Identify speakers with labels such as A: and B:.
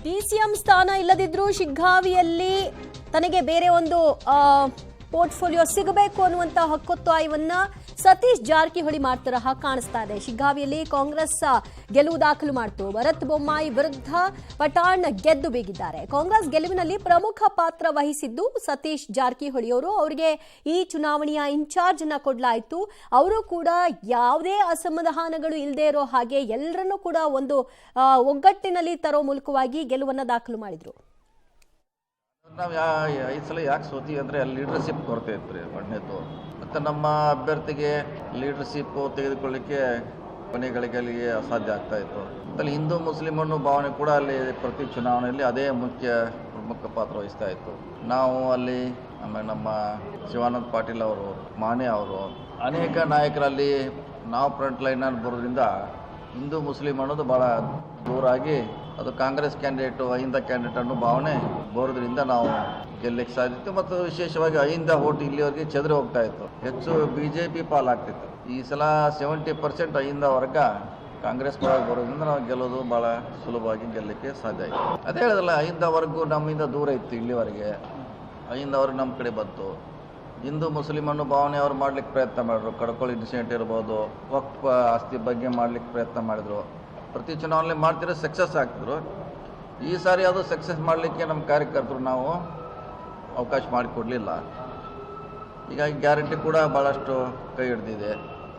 A: DCM ಸ್ಥಾನ ಇಲ್ಲದಿದ್ರೂ ಶಿಗ್ಗಾವಿಯಲ್ಲಿ ತನಗೆ ಬೇರೆ ಒಂದು ಪೋರ್ಟ್ಫೋಲಿಯೋ ಸಿಗಬೇಕು ಅನ್ನುವಂತ ಹಕ್ಕೊತ್ತಾಯವನ್ನ ಸತೀಶ್ ಜಾರಕಿಹೊಳಿ ಮಾಡ್ತಾರ ಕಾಣಿಸ್ತಾ ಇದೆ. ಶಿಗ್ಗಾವಿಯಲ್ಲಿ ಕಾಂಗ್ರೆಸ್ ಗೆಲುವು ದಾಖಲು ಮಾಡಿತು. ಭರತ್ ಬೊಮ್ಮಾಯಿ ವಿರುದ್ಧ ಪಠಾಣ್ ಗೆದ್ದು ಬೀಗಿದ್ದಾರೆ. ಕಾಂಗ್ರೆಸ್ ಗೆಲುವಿನಲ್ಲಿ ಪ್ರಮುಖ ಪಾತ್ರ ವಹಿಸಿದ್ದು ಸತೀಶ್ ಜಾರಕಿಹೊಳಿ ಅವರು. ಅವರಿಗೆ ಈ ಚುನಾವಣೆಯ ಇನ್ಚಾರ್ಜ್ ಅನ್ನ ಕೊಡಲಾಯಿತು. ಅವರು ಕೂಡ ಯಾವುದೇ ಅಸಮಾಧಾನಗಳು ಇಲ್ಲದೆ ಇರೋ ಹಾಗೆ ಎಲ್ಲರನ್ನೂ ಕೂಡ ಒಂದು ಒಗ್ಗಟ್ಟಿನಲ್ಲಿ ತರೋ ಮೂಲಕವಾಗಿ ಗೆಲುವನ್ನ ದಾಖಲು ಮಾಡಿದ್ರು.
B: ನಾವು ಈ ಸಲ ಯಾಕೆ ಸೋತೀವಿ ಅಂದರೆ ಅಲ್ಲಿ ಲೀಡರ್ಶಿಪ್ ಕೊರತೆ ಇತ್ತು ರೀ ಒಳ್ಳೆಯದು. ಮತ್ತು ನಮ್ಮ ಅಭ್ಯರ್ಥಿಗೆ ಲೀಡರ್ಶಿಪ್ಪು ತೆಗೆದುಕೊಳ್ಳಿಕ್ಕೆ ಕೊನೆಗಳಿಗೆಲ್ಲಿಗೆ ಅಸಾಧ್ಯ ಆಗ್ತಾಯಿತ್ತು. ಅಲ್ಲಿ ಹಿಂದೂ ಮುಸ್ಲಿಂ ಅನ್ನೋ ಭಾವನೆ ಕೂಡ ಅಲ್ಲಿ ಪ್ರತಿ ಚುನಾವಣೆಯಲ್ಲಿ ಅದೇ ಪ್ರಮುಖ ಪಾತ್ರ ವಹಿಸ್ತಾ ಇತ್ತು. ನಾವು ಅಲ್ಲಿ ಆಮೇಲೆ ನಮ್ಮ ಶಿವಾನಂದ ಪಾಟೀಲ್ ಅವರು, ಮಾನೆ ಅವರು, ಅನೇಕ ನಾಯಕರಲ್ಲಿ ನಾವು ಫ್ರಂಟ್ ಲೈನಲ್ಲಿ ಬರೋದ್ರಿಂದ ಹಿಂದೂ ಮುಸ್ಲಿಂ ಅನ್ನೋದು ಭಾಳ ದೂರಾಗಿ ಅದು ಕಾಂಗ್ರೆಸ್ ಕ್ಯಾಂಡಿಡೇಟು ಅಹಿಂದ ಕ್ಯಾಂಡಿಡೇಟ್ ಅನ್ನೋ ಭಾವನೆ ಬರೋದ್ರಿಂದ ನಾವು ಗೆಲ್ಲಕ್ಕೆ ಸಾಧ್ಯತೆ. ಮತ್ತು ವಿಶೇಷವಾಗಿ ಅಹಿಂದ ಓಟ್ ಇಲ್ಲಿವರೆಗೆ ಚೆದರಿ ಹೋಗ್ತಾ ಇತ್ತು, ಹೆಚ್ಚು BJP ಪಾಲಾಗ್ತಿತ್ತು. ಈ ಸಲ 70% ಅಹಿಂದ ವರ್ಗ ಕಾಂಗ್ರೆಸ್ ಪರವಾಗಿ ಬರೋದ್ರಿಂದ ನಾವು ಗೆಲ್ಲೋದು ಭಾಳ ಸುಲಭವಾಗಿ ಗೆಲ್ಲಕ್ಕೆ ಸಾಧ್ಯ ಆಯಿತು. ಅದೇ ಹೇಳಿದ್ರಲ್ಲ, ಅಹಿಂದ ವರ್ಗ ನಮ್ಮಿಂದ ದೂರ ಇತ್ತು ಇಲ್ಲಿವರೆಗೆ. ಅಹಿಂದ ವರ್ಗ ನಮ್ಮ ಕಡೆ ಬಂತು. ಹಿಂದೂ ಮುಸ್ಲಿಂ ಅನ್ನೋ ಭಾವನೆ ಅವ್ರು ಮಾಡ್ಲಿಕ್ಕೆ ಪ್ರಯತ್ನ ಮಾಡಿದ್ರು. ಕಡ್ಕೊಳ್ಳಿ ಇನ್ಸಿಡೆಂಟ್ ಇರ್ಬೋದು, ವಕ್ಫ್ ಆಸ್ತಿ ಬಗ್ಗೆ ಮಾಡ್ಲಿಕ್ಕೆ ಪ್ರಯತ್ನ ಮಾಡಿದ್ರು. ಪ್ರತಿ ಚುನಾವಣೆ ಮಾಡ್ತಿರೋ ಸಕ್ಸಸ್ ಆಗ್ತಿದ್ರು. ಈ ಸಾರಿ ಅದು ಸಕ್ಸಸ್ ಮಾಡಲಿಕ್ಕೆ ನಮ್ಮ ಕಾರ್ಯಕರ್ತರು ನಾವು ಅವಕಾಶ ಮಾಡಿಕೊಡಲಿಲ್ಲ. ಹೀಗಾಗಿ ಗ್ಯಾರಂಟಿ ಕೂಡ ಭಾಳಷ್ಟು ಕೈ ಹಿಡ್ದಿದೆ.